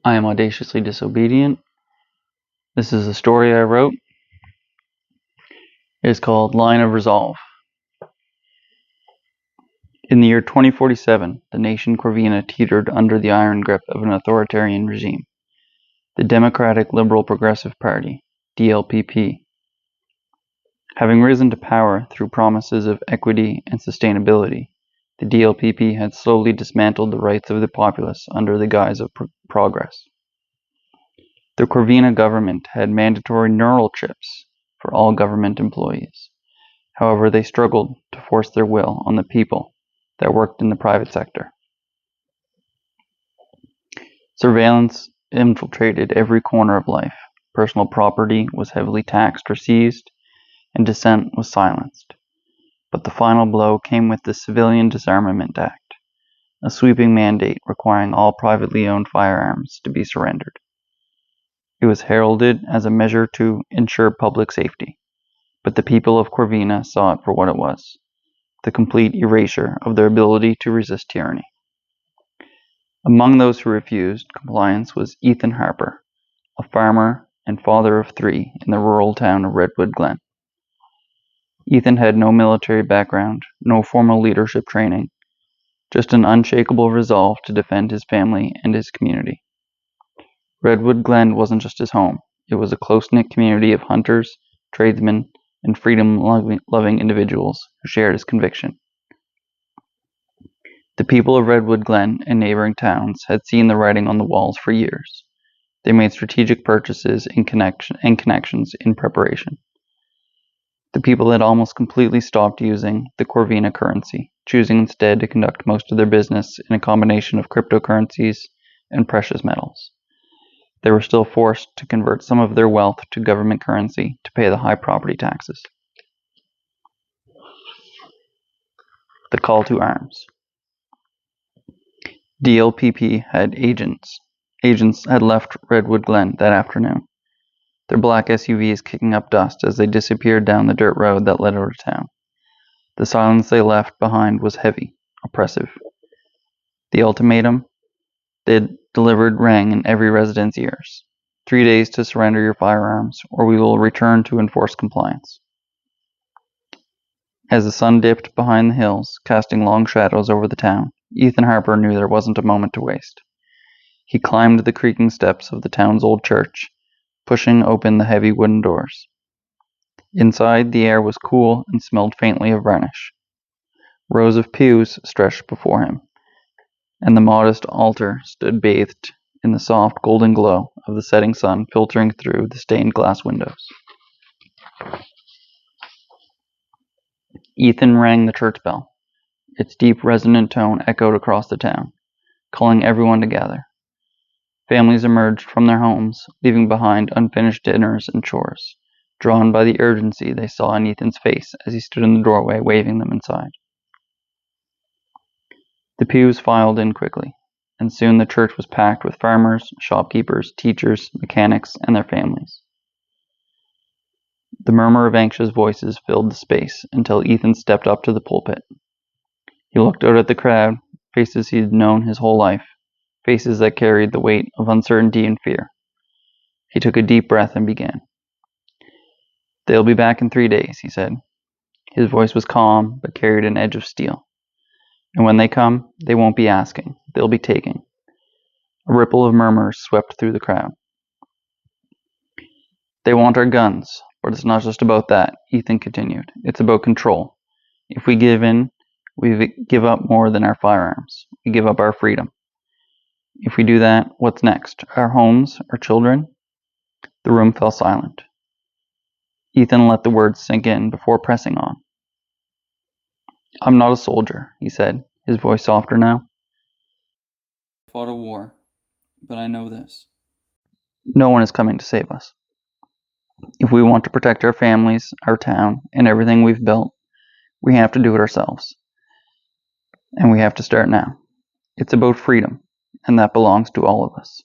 I am audaciously disobedient. This is a story I wrote. It is called Line of Resolve. In the year 2047, the nation Corvina teetered under the iron grip of an authoritarian regime. The Democratic Liberal Progressive Party, DLPP. Having risen to power through promises of equity and sustainability, the DLPP had slowly dismantled the rights of the populace under the guise of progress. The Corvina government had mandatory neural chips for all government employees. However, they struggled to force their will on the people that worked in the private sector. Surveillance infiltrated every corner of life. Personal property was heavily taxed or seized, and dissent was silenced. But the final blow came with the Civilian Disarmament Act, a sweeping mandate requiring all privately owned firearms to be surrendered. It was heralded as a measure to ensure public safety, but the people of Corvina saw it for what it was: the complete erasure of their ability to resist tyranny. Among those who refused compliance was Ethan Harper, a farmer and father of 3 in the rural town of Redwood Glen. Ethan had no military background, no formal leadership training, just an unshakable resolve to defend his family and his community. Redwood Glen wasn't just his home, it was a close-knit community of hunters, tradesmen, and freedom-loving individuals who shared his conviction. The people of Redwood Glen and neighboring towns had seen the writing on the walls for years. They made strategic purchases and connections in preparation. The people had almost completely stopped using the Corvina currency, choosing instead to conduct most of their business in a combination of cryptocurrencies and precious metals. They were still forced to convert some of their wealth to government currency to pay the high property taxes. The call to arms. DLPP had agents. Agents had left Redwood Glen that afternoon, their black SUVs kicking up dust as they disappeared down the dirt road that led out of town. The silence they left behind was heavy, oppressive. The ultimatum they delivered rang in every resident's ears: 3 days to surrender your firearms, or we will return to enforce compliance. As the sun dipped behind the hills, casting long shadows over the town, Ethan Harper knew there wasn't a moment to waste. He climbed the creaking steps of the town's old church, pushing open the heavy wooden doors. Inside, the air was cool and smelled faintly of varnish. Rows of pews stretched before him, and the modest altar stood bathed in the soft golden glow of the setting sun filtering through the stained glass windows. Ethan rang the church bell. Its deep, resonant tone echoed across the town, calling everyone to gather. Families emerged from their homes, leaving behind unfinished dinners and chores, drawn by the urgency they saw in Ethan's face as he stood in the doorway waving them inside. The pews filed in quickly, and soon the church was packed with farmers, shopkeepers, teachers, mechanics, and their families. The murmur of anxious voices filled the space until Ethan stepped up to the pulpit. He looked out at the crowd, faces he'd known his whole life, faces that carried the weight of uncertainty and fear. He took a deep breath and began. "They'll be back in 3 days," he said. His voice was calm, but carried an edge of steel. "And when they come, they won't be asking, they'll be taking." A ripple of murmurs swept through the crowd. "They want our guns, but it's not just about that," Ethan continued. "It's about control. If we give in, we give up more than our firearms. We give up our freedom. If we do that, what's next? Our homes? Our children?" The room fell silent. Ethan let the words sink in before pressing on. "I'm not a soldier," he said, his voice softer now. "I fought a war, but I know this. No one is coming to save us. If we want to protect our families, our town, and everything we've built, we have to do it ourselves. And we have to start now. It's about freedom, and that belongs to all of us."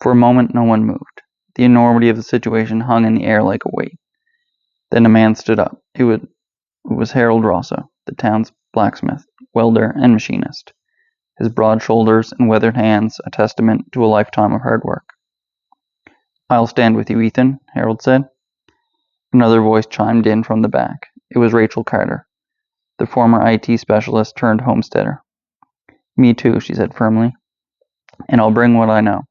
For a moment, no one moved. The enormity of the situation hung in the air like a weight. Then a man stood up. It was Harold Rosso, the town's blacksmith, welder, and machinist. his broad shoulders and weathered hands a testament to a lifetime of hard work. "I'll stand with you, Ethan," Harold said. Another voice chimed in from the back. It was Rachel Carter, the former IT specialist turned homesteader. "Me too," she said firmly. "And I'll bring what I know.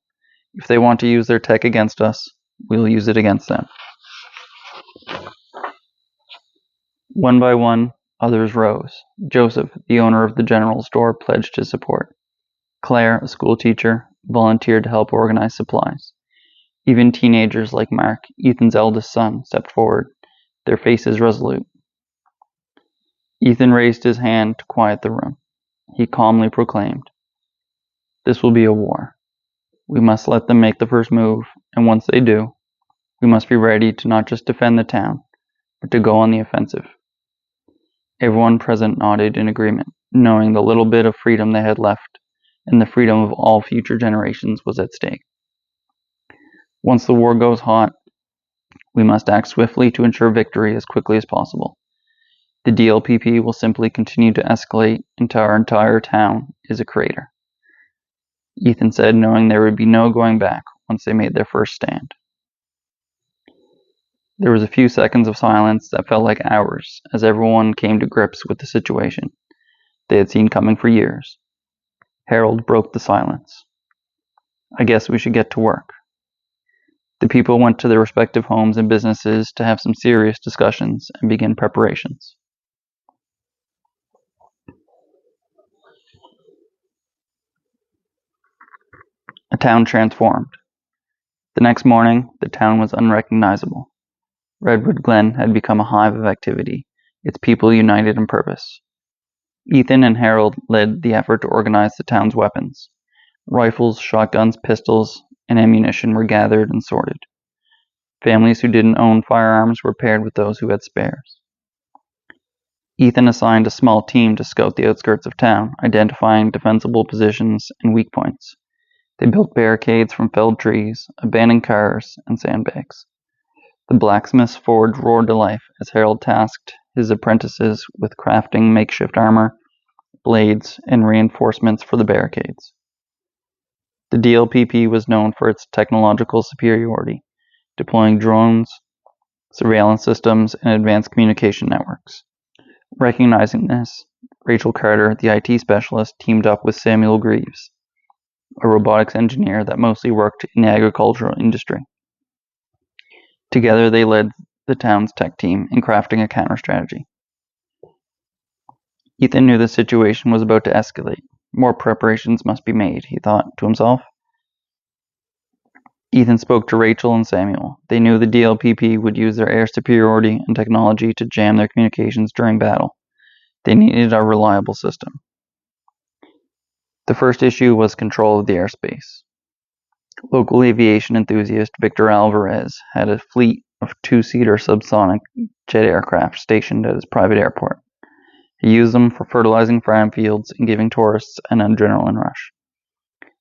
If they want to use their tech against us, we'll use it against them." One by one, others rose. Joseph, the owner of the general store, pledged his support. Claire, a school teacher, volunteered to help organize supplies. Even teenagers like Mark, Ethan's eldest son, stepped forward, their faces resolute. Ethan raised his hand to quiet the room. He calmly proclaimed, "This will be a war. We must let them make the first move, and once they do, we must be ready to not just defend the town, but to go on the offensive." Everyone present nodded in agreement, knowing the little bit of freedom they had left, and the freedom of all future generations was at stake. Once the war goes hot, we must act swiftly to ensure victory as quickly as possible. The DLPP will simply continue to escalate until our entire town is a crater, Ethan said, knowing there would be no going back once they made their first stand. There was a few seconds of silence that felt like hours as everyone came to grips with the situation they had seen coming for years. Harold broke the silence. "I guess we should get to work." The people went to their respective homes and businesses to have some serious discussions and begin preparations. A town transformed. The next morning, the town was unrecognizable. Redwood Glen had become a hive of activity, its people united in purpose. Ethan and Harold led the effort to organize the town's weapons. Rifles, shotguns, pistols, and ammunition were gathered and sorted. Families who didn't own firearms were paired with those who had spares. Ethan assigned a small team to scout the outskirts of town, identifying defensible positions and weak points. They built barricades from felled trees, abandoned cars, and sandbags. The blacksmith's forge roared to life as Harold tasked his apprentices with crafting makeshift armor, blades, and reinforcements for the barricades. The DLPP was known for its technological superiority, deploying drones, surveillance systems, and advanced communication networks. Recognizing this, Rachel Carter, the IT specialist, teamed up with Samuel Greaves, a robotics engineer that mostly worked in the agricultural industry. Together they led the town's tech team in crafting a counter-strategy. Ethan knew the situation was about to escalate. More preparations must be made, he thought to himself. Ethan spoke to Rachel and Samuel. They knew the DLPP would use their air superiority and technology to jam their communications during battle. They needed a reliable system. The first issue was control of the airspace. Local aviation enthusiast Victor Alvarez had a fleet of two-seater subsonic jet aircraft stationed at his private airport. He used them for fertilizing farm fields and giving tourists an adrenaline rush.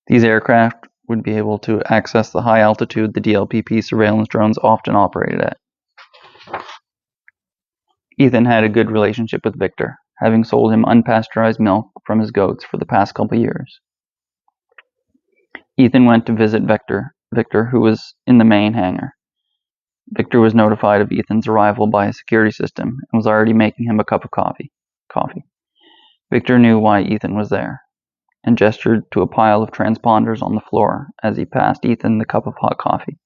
These aircraft would be able to access the high altitude the DLPP surveillance drones often operated at. Ethan had a good relationship with Victor, having sold him unpasteurized milk from his goats for the past couple years. Ethan went to visit Victor, who was in the main hangar. Victor was notified of Ethan's arrival by a security system and was already making him a cup of coffee. Victor knew why Ethan was there, and gestured to a pile of transponders on the floor as he passed Ethan the cup of hot coffee.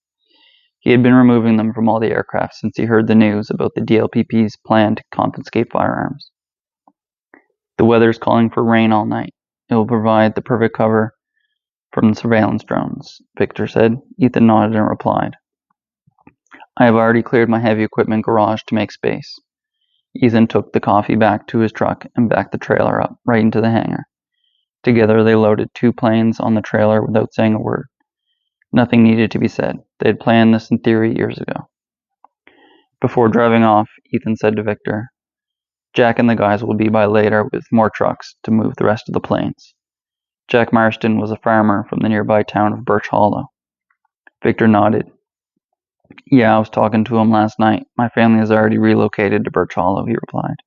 He had been removing them from all the aircraft since he heard the news about the DLPP's plan to confiscate firearms. "The weather's calling for rain all night. It will provide the perfect cover from the surveillance drones," Victor said. Ethan nodded and replied, "I have already cleared my heavy equipment garage to make space." Ethan took the coffee back to his truck and backed the trailer up right into the hangar. Together they loaded 2 planes on the trailer without saying a word. Nothing needed to be said. They had planned this in theory years ago. Before driving off, Ethan said to Victor, "Jack and the guys will be by later with more trucks to move the rest of the planes." Jack Marston was a farmer from the nearby town of Birch Hollow. Victor nodded. "Yeah, I was talking to him last night. My family has already relocated to Birch Hollow," he replied.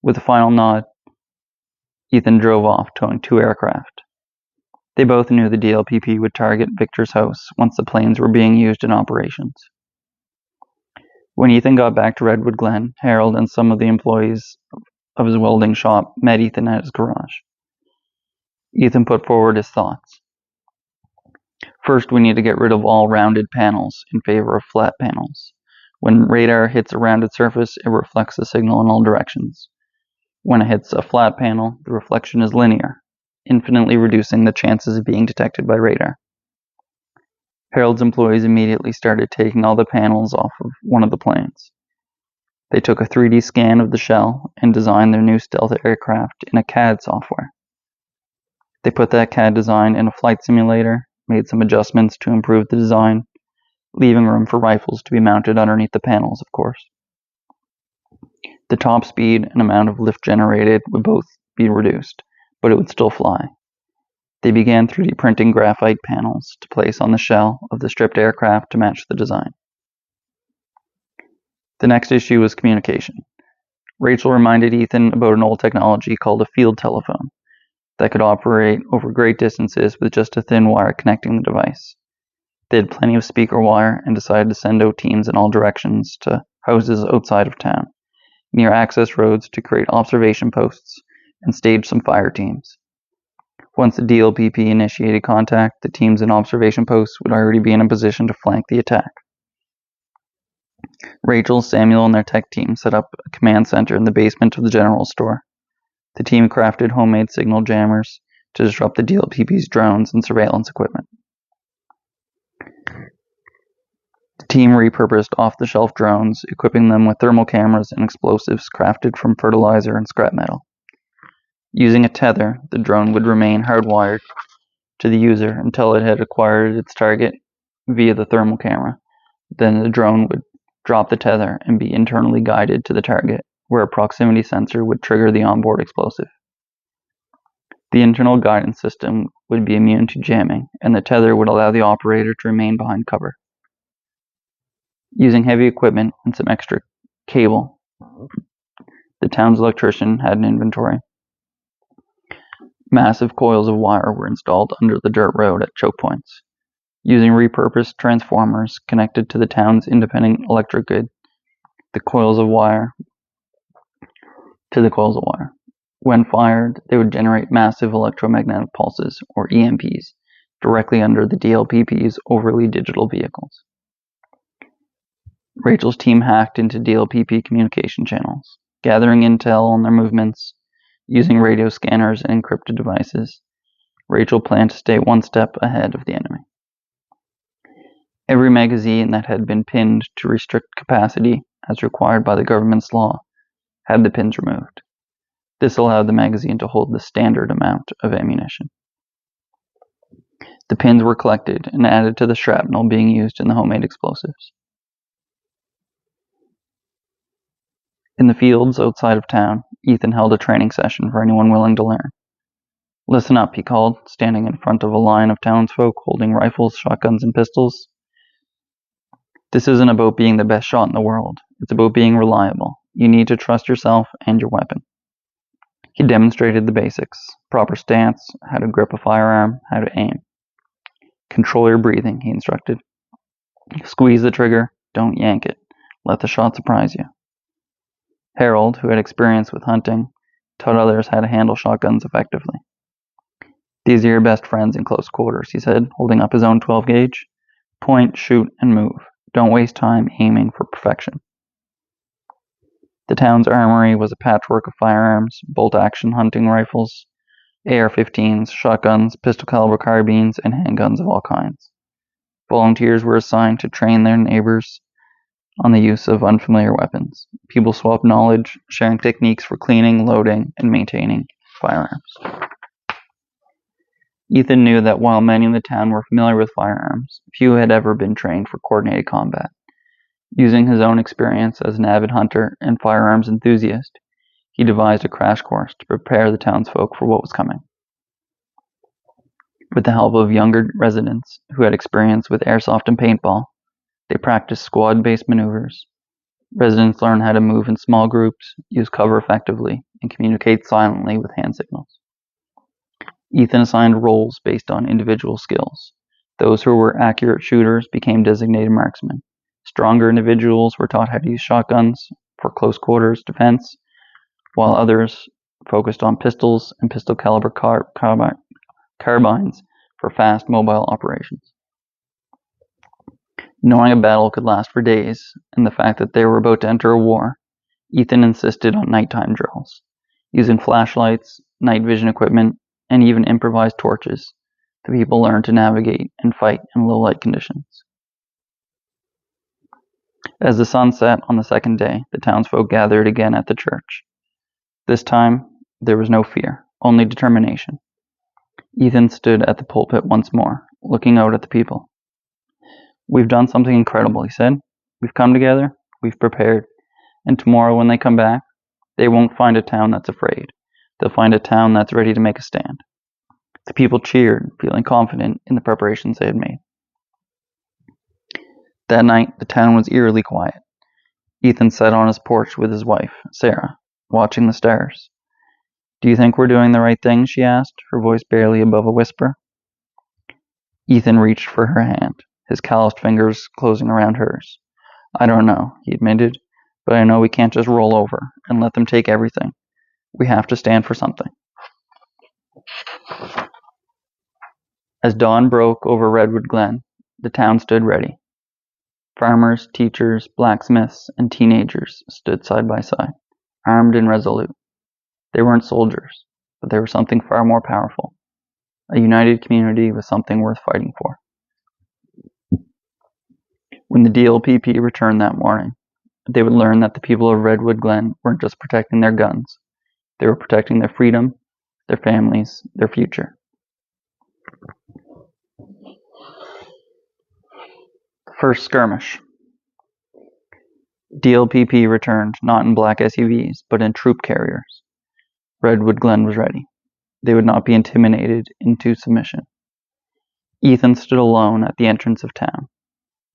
With a final nod, Ethan drove off, towing 2 aircraft. They both knew the DLPP would target Victor's house once the planes were being used in operations. When Ethan got back to Redwood Glen, Harold and some of the employees of his welding shop met Ethan at his garage. Ethan put forward his thoughts. First, we need to get rid of all rounded panels in favor of flat panels. When radar hits a rounded surface, it reflects the signal in all directions. When it hits a flat panel, the reflection is linear, infinitely reducing the chances of being detected by radar. Harold's employees immediately started taking all the panels off of one of the planes. They took a 3D scan of the shell and designed their new stealth aircraft in a CAD software. They put that CAD design in a flight simulator, made some adjustments to improve the design, leaving room for rifles to be mounted underneath the panels, of course. The top speed and amount of lift generated would both be reduced, but it would still fly. They began 3D printing graphite panels to place on the shell of the stripped aircraft to match the design. The next issue was communication. Rachel reminded Ethan about an old technology called a field telephone that could operate over great distances with just a thin wire connecting the device. They had plenty of speaker wire and decided to send out teams in all directions to houses outside of town, near access roads to create observation posts and stage some fire teams. Once the DLPP initiated contact, the teams in observation posts would already be in a position to flank the attack. Rachel, Samuel, and their tech team set up a command center in the basement of the general store. The team crafted homemade signal jammers to disrupt the DLPP's drones and surveillance equipment. The team repurposed off-the-shelf drones, equipping them with thermal cameras and explosives crafted from fertilizer and scrap metal. Using a tether, the drone would remain hardwired to the user until it had acquired its target via the thermal camera. Then the drone would drop the tether and be internally guided to the target, where a proximity sensor would trigger the onboard explosive. The internal guidance system would be immune to jamming, and the tether would allow the operator to remain behind cover. Using heavy equipment and some extra cable, the town's electrician had an inventory. Massive coils of wire were installed under the dirt road at choke points. Using repurposed transformers connected to the town's independent electric grid, to the coils of wire. When fired, they would generate massive electromagnetic pulses, or EMPs, directly under the DLPP's overly digital vehicles. Rachel's team hacked into DLPP communication channels, gathering intel on their movements. Using radio scanners and encrypted devices, Rachel planned to stay one step ahead of the enemy. Every magazine that had been pinned to restrict capacity, as required by the government's law, had the pins removed. This allowed the magazine to hold the standard amount of ammunition. The pins were collected and added to the shrapnel being used in the homemade explosives. In the fields outside of town, Ethan held a training session for anyone willing to learn. "Listen up," he called, standing in front of a line of townsfolk holding rifles, shotguns, and pistols. "This isn't about being the best shot in the world. It's about being reliable. You need to trust yourself and your weapon." He demonstrated the basics: proper stance, how to grip a firearm, how to aim. "Control your breathing," he instructed. "Squeeze the trigger, don't yank it. Let the shot surprise you." Harold, who had experience with hunting, taught others how to handle shotguns effectively. "These are your best friends in close quarters," he said, holding up his own 12 gauge. "Point, shoot, and move. Don't waste time aiming for perfection." The town's armory was a patchwork of firearms, bolt-action hunting rifles, AR-15s, shotguns, pistol-caliber carbines, and handguns of all kinds. Volunteers were assigned to train their neighbors on the use of unfamiliar weapons. People swapped knowledge, sharing techniques for cleaning, loading, and maintaining firearms. Ethan knew that while many in the town were familiar with firearms, few had ever been trained for coordinated combat. Using his own experience as an avid hunter and firearms enthusiast, he devised a crash course to prepare the townsfolk for what was coming. With the help of younger residents who had experience with airsoft and paintball, they practiced squad-based maneuvers. Residents learned how to move in small groups, use cover effectively, and communicate silently with hand signals. Ethan assigned roles based on individual skills. Those who were accurate shooters became designated marksmen. Stronger individuals were taught how to use shotguns for close quarters defense, while others focused on pistols and pistol caliber carbines for fast mobile operations. Knowing a battle could last for days, and the fact that they were about to enter a war, Ethan insisted on nighttime drills, using flashlights, night vision equipment, and even improvised torches. The people learned to navigate and fight in low light conditions. As the sun set on the second day, the townsfolk gathered again at the church. This time, there was no fear, only determination. Ethan stood at the pulpit once more, looking out at the people. "We've done something incredible," he said. "We've come together, we've prepared, and tomorrow when they come back, they won't find a town that's afraid. They'll find a town that's ready to make a stand." The people cheered, feeling confident in the preparations they had made. That night, the town was eerily quiet. Ethan sat on his porch with his wife, Sarah, watching the stars. "Do you think we're doing the right thing?" she asked, her voice barely above a whisper. Ethan reached for her hand, his calloused fingers closing around hers. "I don't know," he admitted, "but I know we can't just roll over and let them take everything. We have to stand for something." As dawn broke over Redwood Glen, the town stood ready. Farmers, teachers, blacksmiths, and teenagers stood side by side, armed and resolute. They weren't soldiers, but they were something far more powerful. A united community was something worth fighting for. When the DLPP returned that morning, they would learn that the people of Redwood Glen weren't just protecting their guns. They were protecting their freedom, their families, their future. First skirmish. DLPP returned not in black SUVs, but in troop carriers. Redwood Glen was ready. They would not be intimidated into submission. Ethan stood alone at the entrance of town.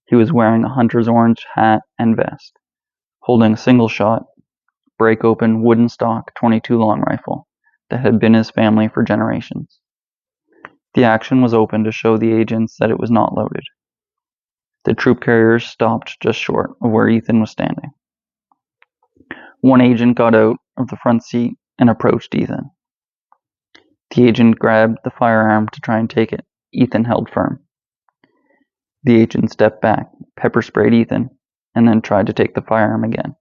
He was wearing a hunter's orange hat and vest, holding a single-shot, break-open wooden stock .22 long rifle that had been his family for generations. The action was open to show the agents that it was not loaded. The troop carriers stopped just short of where Ethan was standing. One agent got out of the front seat and approached Ethan. The agent grabbed the firearm to try and take it. Ethan held firm. The agent stepped back, pepper-sprayed Ethan, and then tried to take the firearm again.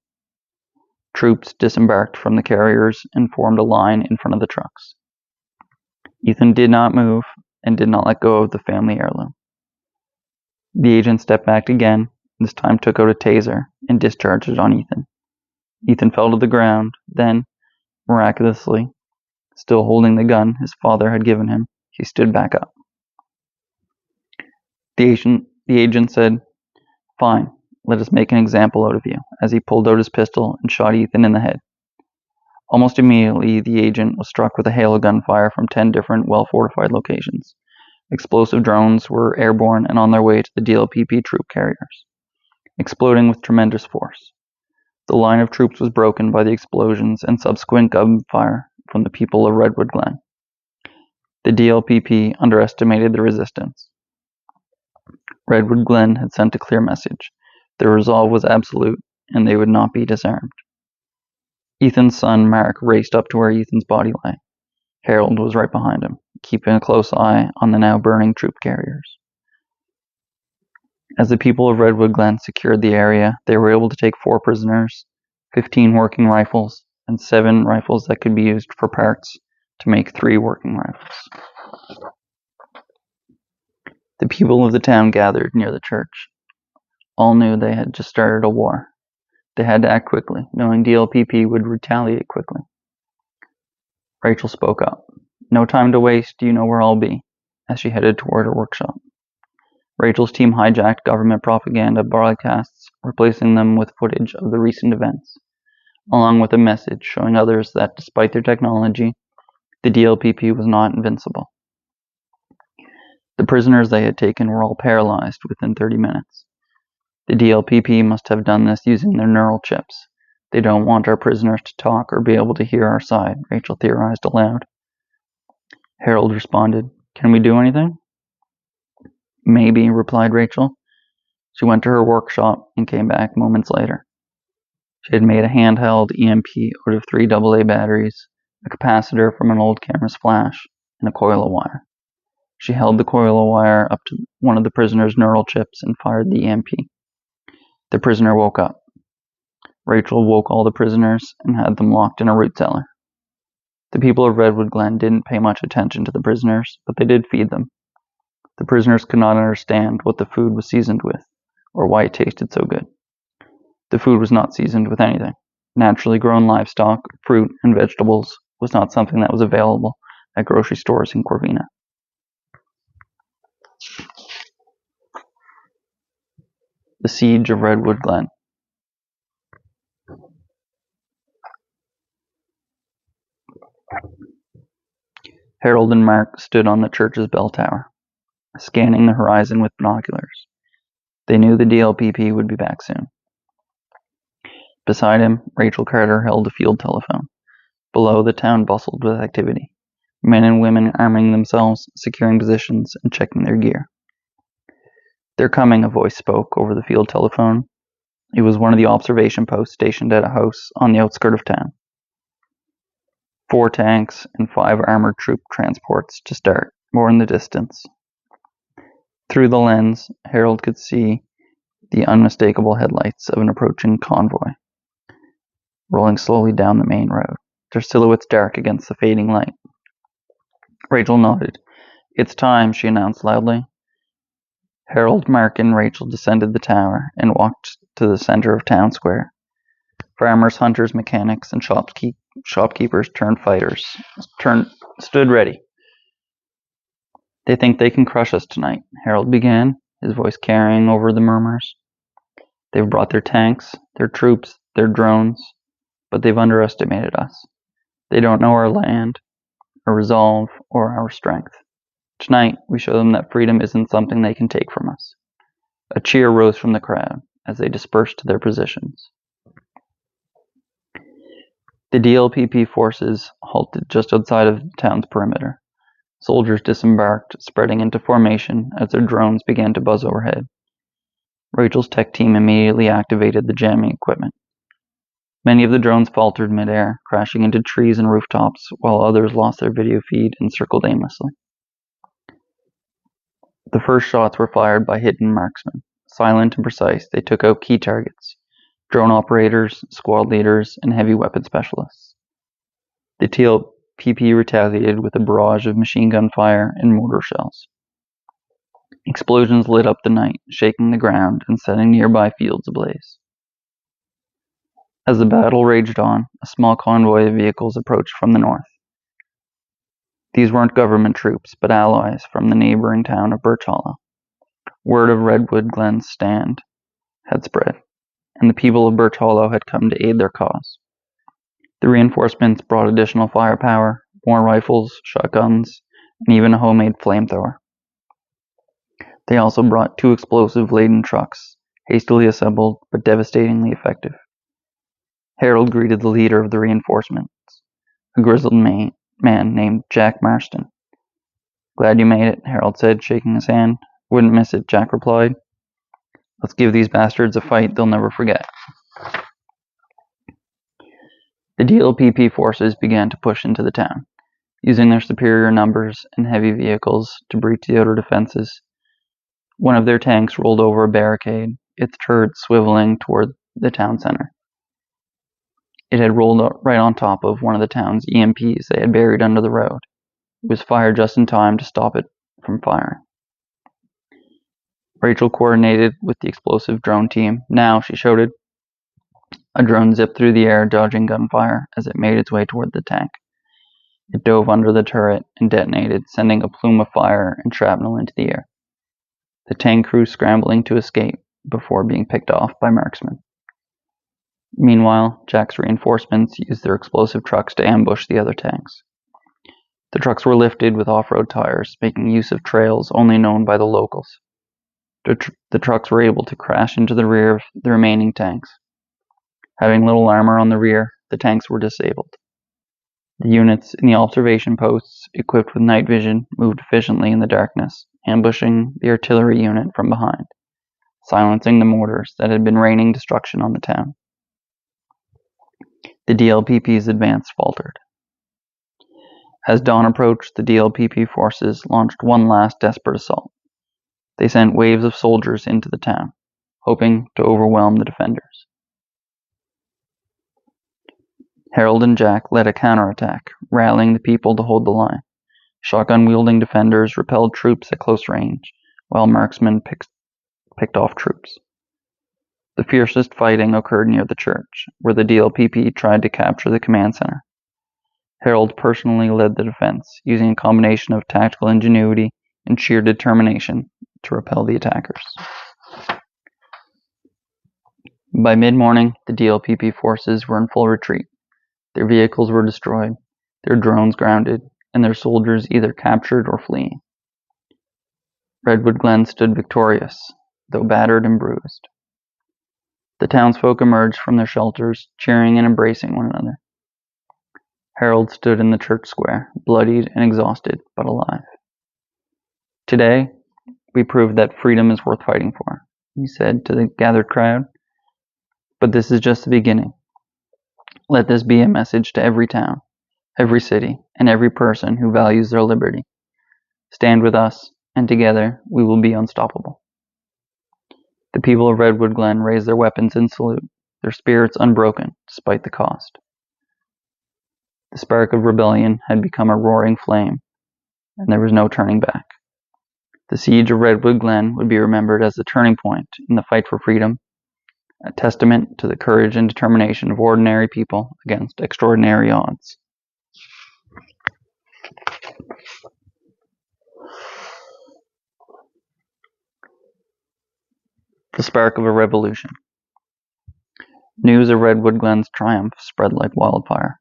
Troops disembarked from the carriers and formed a line in front of the trucks. Ethan did not move and did not let go of the family heirloom. The agent stepped back again, this time took out a taser and discharged it on Ethan. Ethan fell to the ground, then, miraculously, still holding the gun his father had given him, he stood back up. The agent said, "Fine, let us make an example out of you," as he pulled out his pistol and shot Ethan in the head. Almost immediately, the agent was struck with a hail of gunfire from 10 different well-fortified locations. Explosive drones were airborne and on their way to the DLPP troop carriers, exploding with tremendous force. The line of troops was broken by the explosions and subsequent gunfire from the people of Redwood Glen. The DLPP underestimated the resistance. Redwood Glen had sent a clear message. Their resolve was absolute, and they would not be disarmed. Ethan's son, Mark, raced up to where Ethan's body lay. Harold was right behind him, keeping a close eye on the now burning troop carriers. As the people of Redwood Glen secured the area, they were able to take 4 prisoners, 15 working rifles, and 7 rifles that could be used for parts to make 3 working rifles. The people of the town gathered near the church. All knew they had just started a war. They had to act quickly, knowing DLPP would retaliate quickly. Rachel spoke up. "No time to waste, you know where I'll be," as she headed toward her workshop. Rachel's team hijacked government propaganda broadcasts, replacing them with footage of the recent events, along with a message showing others that despite their technology, the DLPP was not invincible. The prisoners they had taken were all paralyzed within 30 minutes. The DLPP must have done this using their neural chips. They don't want our prisoners to talk or be able to hear our side, Rachel theorized aloud. Harold responded, "Can we do anything?" "Maybe," replied Rachel. She went to her workshop and came back moments later. She had made a handheld EMP out of 3 AA batteries, a capacitor from an old camera's flash, and a coil of wire. She held the coil of wire up to one of the prisoner's neural chips and fired the EMP. The prisoner woke up. Rachel woke all the prisoners and had them locked in a root cellar. The people of Redwood Glen didn't pay much attention to the prisoners, but they did feed them. The prisoners could not understand what the food was seasoned with, or why it tasted so good. The food was not seasoned with anything. Naturally grown livestock, fruit, and vegetables was not something that was available at grocery stores in Corvina. The Siege of Redwood Glen. Harold and Mark stood on the church's bell tower, scanning the horizon with binoculars. They knew the DLPP would be back soon. Beside him, Rachel Carter held a field telephone. Below, the town bustled with activity. Men and women arming themselves, securing positions, and checking their gear. "They're coming," a voice spoke over the field telephone. It was one of the observation posts stationed at a house on the outskirt of town. 4 tanks and 5 armored troop transports to start, more in the distance. Through the lens, Harold could see the unmistakable headlights of an approaching convoy, rolling slowly down the main road, their silhouettes dark against the fading light. Rachel nodded. "It's time," she announced loudly. Harold, Mark, and Rachel descended the tower and walked to the center of town square. Farmers, hunters, mechanics, and shopkeepers turned fighters stood ready. "They think they can crush us tonight," Harold began, his voice carrying over the murmurs. "They've brought their tanks, their troops, their drones, but they've underestimated us. They don't know our land, our resolve, or our strength. Tonight, we show them that freedom isn't something they can take from us." A cheer rose from the crowd as they dispersed to their positions. The DLPP forces halted just outside of the town's perimeter. Soldiers disembarked, spreading into formation as their drones began to buzz overhead. Rachel's tech team immediately activated the jamming equipment. Many of the drones faltered midair, crashing into trees and rooftops, while others lost their video feed and circled aimlessly. The first shots were fired by hidden marksmen. Silent and precise, they took out key targets: drone operators, squad leaders, and heavy weapon specialists. The TLPP retaliated with a barrage of machine gun fire and mortar shells. Explosions lit up the night, shaking the ground and setting nearby fields ablaze. As the battle raged on, a small convoy of vehicles approached from the north. These weren't government troops, but allies from the neighboring town of Birch Hollow. Word of Redwood Glen's stand had spread, and the people of Birch Hollow had come to aid their cause. The reinforcements brought additional firepower, more rifles, shotguns, and even a homemade flamethrower. They also brought 2 explosive-laden trucks, hastily assembled but devastatingly effective. Harold greeted the leader of the reinforcements, a grizzled man named Jack Marston. "Glad you made it," Harold said, shaking his hand. "Wouldn't miss it," Jack replied. "Let's give these bastards a fight they'll never forget." The DLPP forces began to push into the town, using their superior numbers and heavy vehicles to breach the outer defenses. One of their tanks rolled over a barricade, its turret swiveling toward the town center. It had rolled right on top of one of the town's EMPs they had buried under the road. It was fired just in time to stop it from firing. Rachel coordinated with the explosive drone team. "Now," she shouted. A drone zipped through the air, dodging gunfire as it made its way toward the tank. It dove under the turret and detonated, sending a plume of fire and shrapnel into the air. The tank crew scrambling to escape before being picked off by marksmen. Meanwhile, Jack's reinforcements used their explosive trucks to ambush the other tanks. The trucks were lifted with off-road tires, making use of trails only known by the locals. The trucks were able to crash into the rear of the remaining tanks. Having little armor on the rear, the tanks were disabled. The units in the observation posts, equipped with night vision, moved efficiently in the darkness, ambushing the artillery unit from behind, silencing the mortars that had been raining destruction on the town. The DLPP's advance faltered. As dawn approached, the DLPP forces launched one last desperate assault. They sent waves of soldiers into the town, hoping to overwhelm the defenders. Harold and Jack led a counterattack, rallying the people to hold the line. Shotgun-wielding defenders repelled troops at close range, while marksmen picked off troops. The fiercest fighting occurred near the church, where the DLPP tried to capture the command center. Harold personally led the defense, using a combination of tactical ingenuity and sheer determination to repel the attackers. By mid-morning, the DLPP forces were in full retreat. Their vehicles were destroyed, their drones grounded, and their soldiers either captured or fleeing. Redwood Glen stood victorious, though battered and bruised. The townsfolk emerged from their shelters, cheering and embracing one another. Harold stood in the church square, bloodied and exhausted, but alive. "Today, we proved that freedom is worth fighting for," he said to the gathered crowd. "But this is just the beginning. Let this be a message to every town, every city, and every person who values their liberty. Stand with us, and together we will be unstoppable." The people of Redwood Glen raised their weapons in salute, their spirits unbroken despite the cost. The spark of rebellion had become a roaring flame, and there was no turning back. The siege of Redwood Glen would be remembered as the turning point in the fight for freedom, a testament to the courage and determination of ordinary people against extraordinary odds. The spark of a revolution. News of Redwood Glen's triumph spread like wildfire.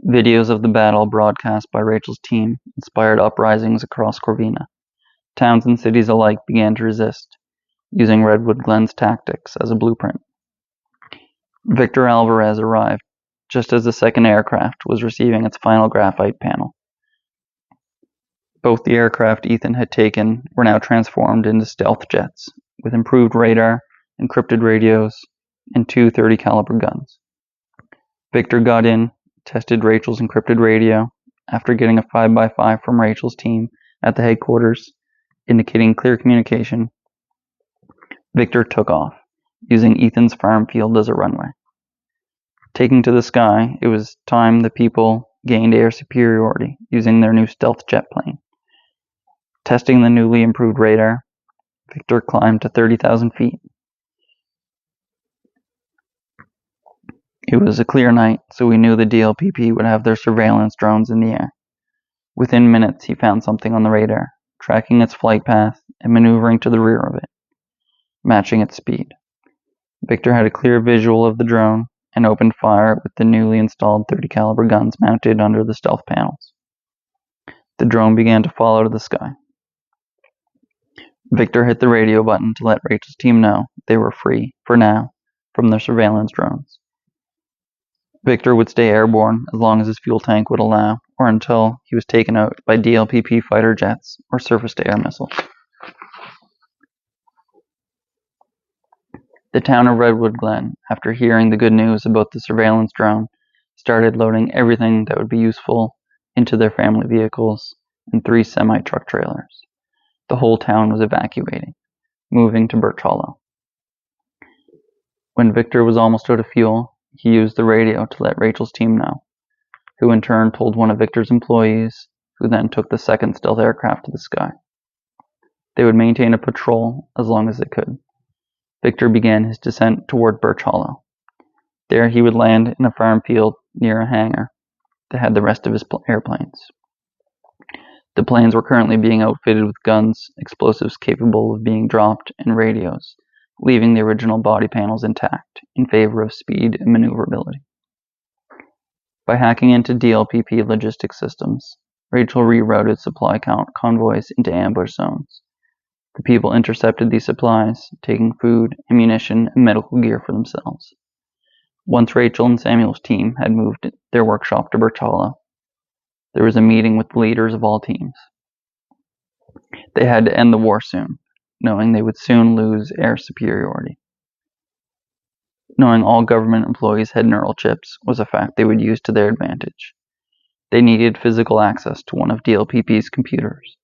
Videos of the battle broadcast by Rachel's team inspired uprisings across Corvina. Towns and cities alike began to resist, using Redwood Glen's tactics as a blueprint. Victor Alvarez arrived just as the second aircraft was receiving its final graphite panel. Both the aircraft Ethan had taken were now transformed into stealth jets, with improved radar, encrypted radios, and two .30 caliber guns. Victor got in, tested Rachel's encrypted radio. After getting a 5x5 from Rachel's team at the headquarters, indicating clear communication, Victor took off, using Ethan's farm field as a runway. Taking to the sky, it was time the people gained air superiority using their new stealth jet plane. Testing the newly improved radar, Victor climbed to 30,000 feet. It was a clear night, so we knew the DLPP would have their surveillance drones in the air. Within minutes, he found something on the radar, tracking its flight path and maneuvering to the rear of it, matching its speed. Victor had a clear visual of the drone and opened fire with the newly installed .30 caliber guns mounted under the stealth panels. The drone began to fall out of the sky. Victor hit the radio button to let Rachel's team know they were free, for now, from their surveillance drones. Victor would stay airborne as long as his fuel tank would allow, or until he was taken out by DLPP fighter jets or surface-to-air missiles. The town of Redwood Glen, after hearing the good news about the surveillance drone, started loading everything that would be useful into their family vehicles and 3 semi-truck trailers. The whole town was evacuating, moving to Birch Hollow. When Victor was almost out of fuel, he used the radio to let Rachel's team know, who in turn told one of Victor's employees, who then took the second stealth aircraft to the sky. They would maintain a patrol as long as they could. Victor began his descent toward Birch Hollow. There he would land in a farm field near a hangar that had the rest of his airplanes. The planes were currently being outfitted with guns, explosives capable of being dropped, and radios, leaving the original body panels intact in favor of speed and maneuverability. By hacking into DLPP logistics systems, Rachel rerouted supply convoys into ambush zones. The people intercepted these supplies, taking food, ammunition, and medical gear for themselves. Once Rachel and Samuel's team had moved their workshop to Birch Hollow, There was a meeting with the leaders of all teams. They had to end the war soon, knowing they would soon lose air superiority. Knowing all government employees had neural chips was a fact they would use to their advantage. They needed physical access to one of DLPP's computers,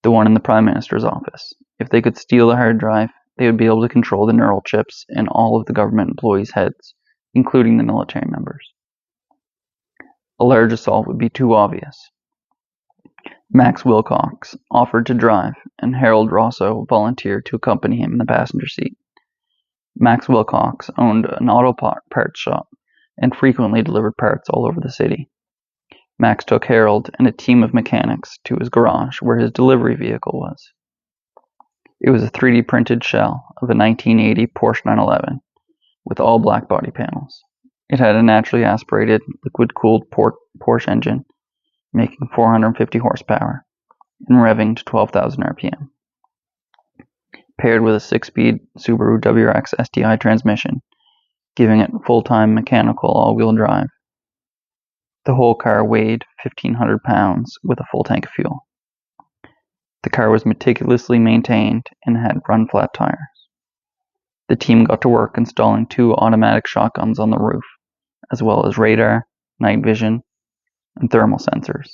the one in the Prime Minister's office. If they could steal the hard drive, they would be able to control the neural chips in all of the government employees' heads, including the military members. A large assault would be too obvious. Max Wilcox offered to drive, and Harold Rosso volunteered to accompany him in the passenger seat. Max Wilcox owned an auto parts shop and frequently delivered parts all over the city. Max took Harold and a team of mechanics to his garage where his delivery vehicle was. It was a 3D printed shell of a 1980 Porsche 911 with all black body panels. It had a naturally aspirated, liquid-cooled Porsche engine, making 450 horsepower and revving to 12,000 RPM. Paired with a 6-speed Subaru WRX STI transmission, giving it full-time mechanical all-wheel drive. The whole car weighed 1,500 pounds with a full tank of fuel. The car was meticulously maintained and had run-flat tires. The team got to work installing 2 automatic shotguns on the roof, as well as radar, night vision, and thermal sensors,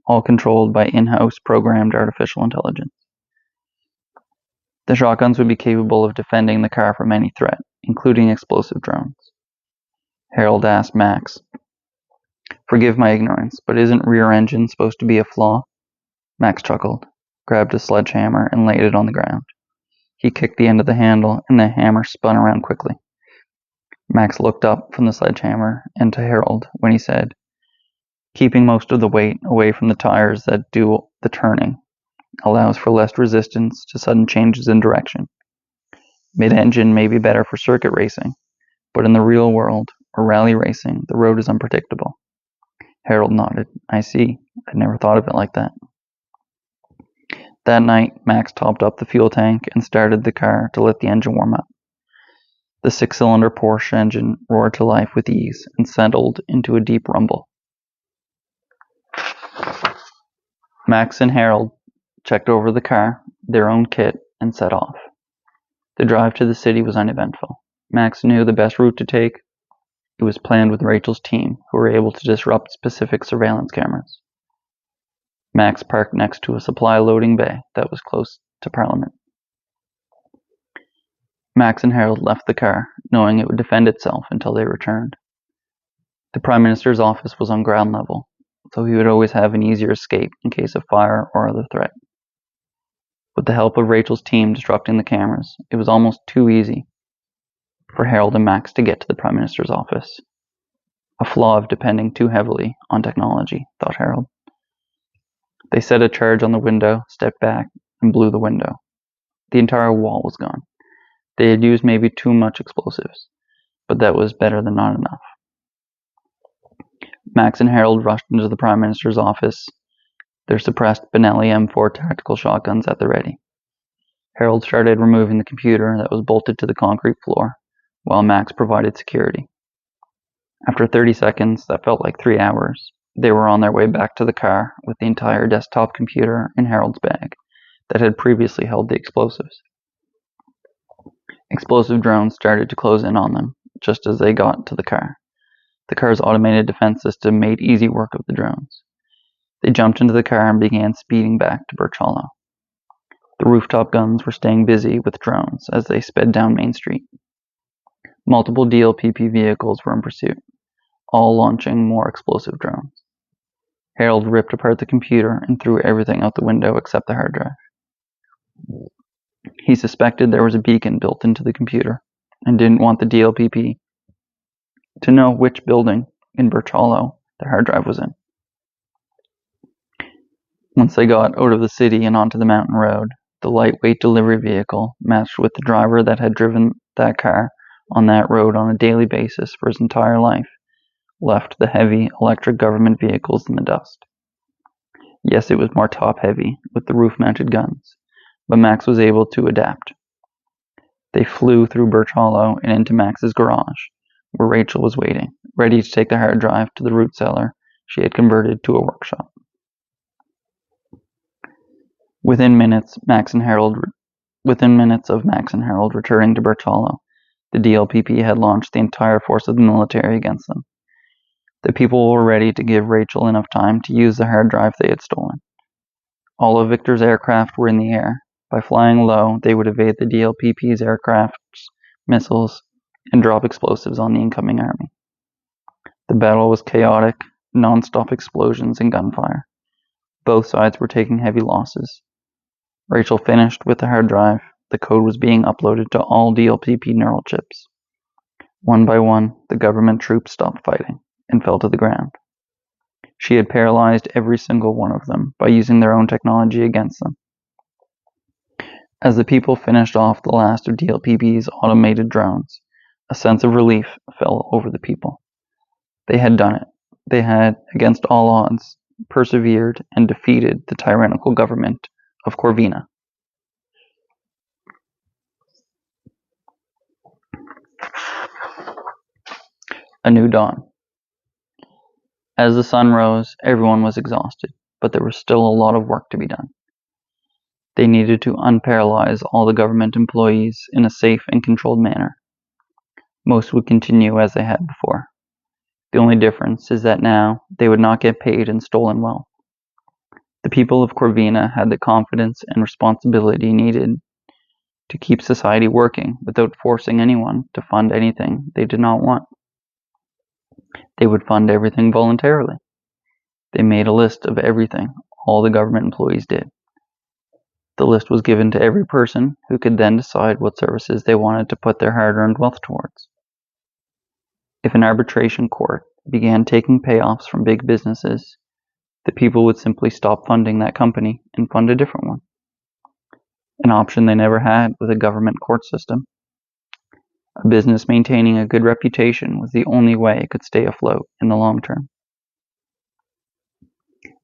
all controlled by in-house programmed artificial intelligence. The shotguns would be capable of defending the car from any threat, including explosive drones. Harold asked Max, "Forgive my ignorance, but isn't rear engine supposed to be a flaw?" Max chuckled, grabbed a sledgehammer, and laid it on the ground. He kicked the end of the handle, and the hammer spun around quickly. Max looked up from the sledgehammer and to Harold when he said, "Keeping most of the weight away from the tires that do the turning allows for less resistance to sudden changes in direction. Mid-engine may be better for circuit racing, but in the real world, or rally racing, the road is unpredictable." Harold nodded. "I see. I'd never thought of it like that." That night, Max topped up the fuel tank and started the car to let the engine warm up. The 6-cylinder Porsche engine roared to life with ease and settled into a deep rumble. Max and Harold checked over the car, their own kit, and set off. The drive to the city was uneventful. Max knew the best route to take. It was planned with Rachel's team, who were able to disrupt specific surveillance cameras. Max parked next to a supply loading bay that was close to Parliament. Max and Harold left the car, knowing it would defend itself until they returned. The Prime Minister's office was on ground level, so he would always have an easier escape in case of fire or other threat. With the help of Rachel's team disrupting the cameras, it was almost too easy for Harold and Max to get to the Prime Minister's office. A flaw of depending too heavily on technology, thought Harold. They set a charge on the window, stepped back, and blew the window. The entire wall was gone. They had used maybe too much explosives, but that was better than not enough. Max and Harold rushed into the Prime Minister's office, their suppressed Benelli M4 tactical shotguns at the ready. Harold started removing the computer that was bolted to the concrete floor, while Max provided security. After 30 seconds that felt like 3 hours, they were on their way back to the car with the entire desktop computer in Harold's bag that had previously held the explosives. Explosive drones started to close in on them just as they got to the car. The car's automated defense system made easy work of the drones. They jumped into the car and began speeding back to Birch Hollow. The rooftop guns were staying busy with drones as they sped down Main Street. Multiple DLPP vehicles were in pursuit, all launching more explosive drones. Harold ripped apart the computer and threw everything out the window except the hard drive. He suspected there was a beacon built into the computer and didn't want the DLPP to know which building in Birch Hollow the hard drive was in. Once they got out of the city and onto the mountain road, the lightweight delivery vehicle, matched with the driver that had driven that car on that road on a daily basis for his entire life, left the heavy electric government vehicles in the dust. Yes, it was more top-heavy with the roof-mounted guns, but Max was able to adapt. They flew through Birch Hollow and into Max's garage, where Rachel was waiting, ready to take the hard drive to the root cellar she had converted to a workshop. Within minutes of Max and Harold returning to Bertolo, the DLPP had launched the entire force of the military against them. The people were ready to give Rachel enough time to use the hard drive they had stolen. All of Victor's aircraft were in the air. By flying low, they would evade the DLPP's aircraft's missiles and drop explosives on the incoming army. The battle was chaotic, non-stop explosions and gunfire. Both sides were taking heavy losses. Rachel finished with the hard drive. The code was being uploaded to all DLPP neural chips. One by one, the government troops stopped fighting and fell to the ground. She had paralyzed every single one of them by using their own technology against them. As the people finished off the last of DLPP's automated drones, a sense of relief fell over the people. They had done it. They had, against all odds, persevered and defeated the tyrannical government of Corvina. A new dawn. As the sun rose, everyone was exhausted, but there was still a lot of work to be done. They needed to unparalyze all the government employees in a safe and controlled manner. Most would continue as they had before. The only difference is that now they would not get paid in stolen wealth. The people of Corvina had the confidence and responsibility needed to keep society working without forcing anyone to fund anything they did not want. They would fund everything voluntarily. They made a list of everything all the government employees did. The list was given to every person, who could then decide what services they wanted to put their hard-earned wealth towards. If an arbitration court began taking payoffs from big businesses, the people would simply stop funding that company and fund a different one. An option they never had with a government court system. A business maintaining a good reputation was the only way it could stay afloat in the long term.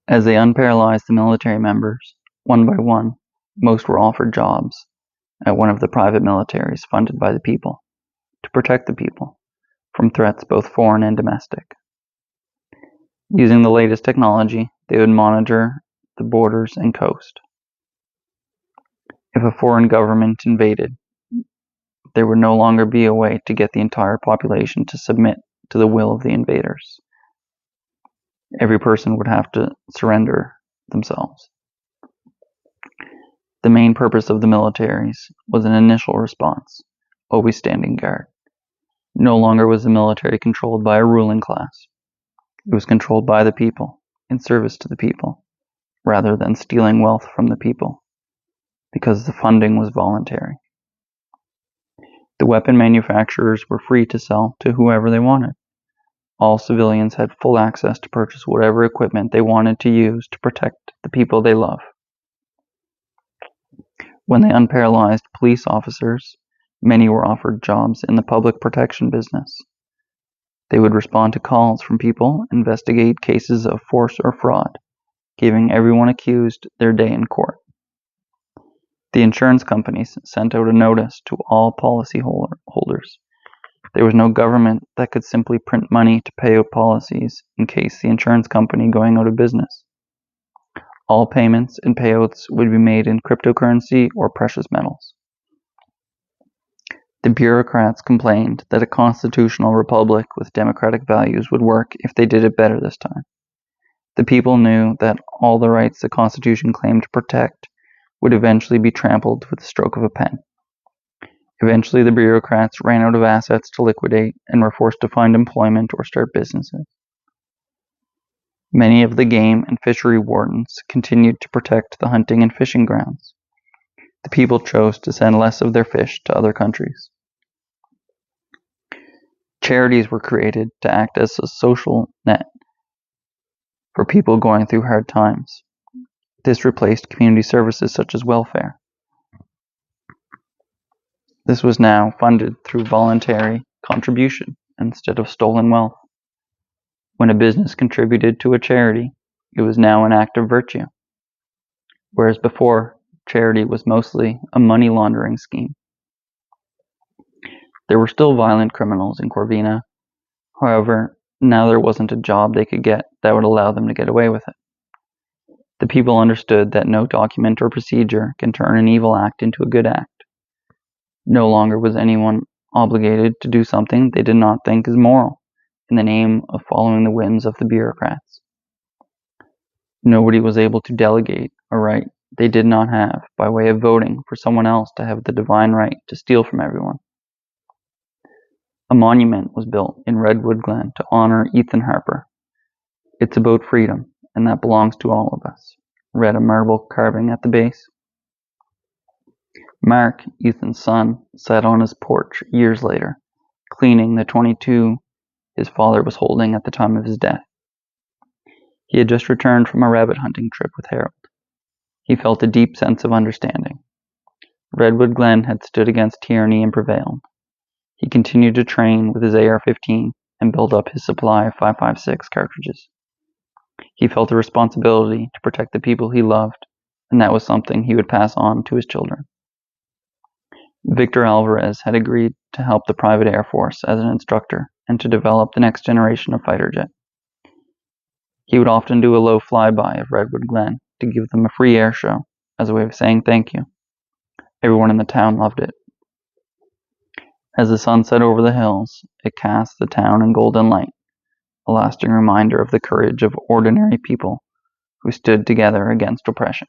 As they unparalyzed the military members, one by one, most were offered jobs at one of the private militaries funded by the people, to protect the people from threats both foreign and domestic. Using the latest technology, they would monitor the borders and coast. If a foreign government invaded, there would no longer be a way to get the entire population to submit to the will of the invaders. Every person would have to surrender themselves. The main purpose of the militaries was an initial response, always standing guard. No longer was the military controlled by a ruling class. It was controlled by the people, in service to the people, rather than stealing wealth from the people, because the funding was voluntary. The weapon manufacturers were free to sell to whoever they wanted. All civilians had full access to purchase whatever equipment they wanted to use to protect the people they love. When they unparalyzed police officers, many were offered jobs in the public protection business. They would respond to calls from people, investigate cases of force or fraud, giving everyone accused their day in court. The insurance companies sent out a notice to all policy holders. There was no government that could simply print money to pay out policies in case the insurance company going out of business. All payments and payouts would be made in cryptocurrency or precious metals. The bureaucrats complained that a constitutional republic with democratic values would work if they did it better this time. The people knew that all the rights the Constitution claimed to protect would eventually be trampled with the stroke of a pen. Eventually, the bureaucrats ran out of assets to liquidate and were forced to find employment or start businesses. Many of the game and fishery wardens continued to protect the hunting and fishing grounds. The people chose to send less of their fish to other countries. Charities were created to act as a social net for people going through hard times. This replaced community services such as welfare. This was now funded through voluntary contribution instead of stolen wealth. When a business contributed to a charity, it was now an act of virtue, whereas before, charity was mostly a money laundering scheme. There were still violent criminals in Corvina. However, now there wasn't a job they could get that would allow them to get away with it. The people understood that no document or procedure can turn an evil act into a good act. No longer was anyone obligated to do something they did not think is moral in the name of following the whims of the bureaucrats. Nobody was able to delegate a right they did not have by way of voting for someone else to have the divine right to steal from everyone. A monument was built in Redwood Glen to honor Ethan Harper. It's about freedom, and that belongs to all of us, read a marble carving at the base. Mark, Ethan's son, sat on his porch years later, cleaning the .22 his father was holding at the time of his death. He had just returned from a rabbit hunting trip with Harold. He felt a deep sense of understanding. Redwood Glen had stood against tyranny and prevailed. He continued to train with his AR-15 and build up his supply of .556 cartridges. He felt a responsibility to protect the people he loved, and that was something he would pass on to his children. Victor Alvarez had agreed to help the private Air Force as an instructor and to develop the next generation of fighter jet. He would often do a low flyby of Redwood Glen to give them a free air show as a way of saying thank you. Everyone in the town loved it. As the sun set over the hills, it cast the town in golden light, a lasting reminder of the courage of ordinary people who stood together against oppression.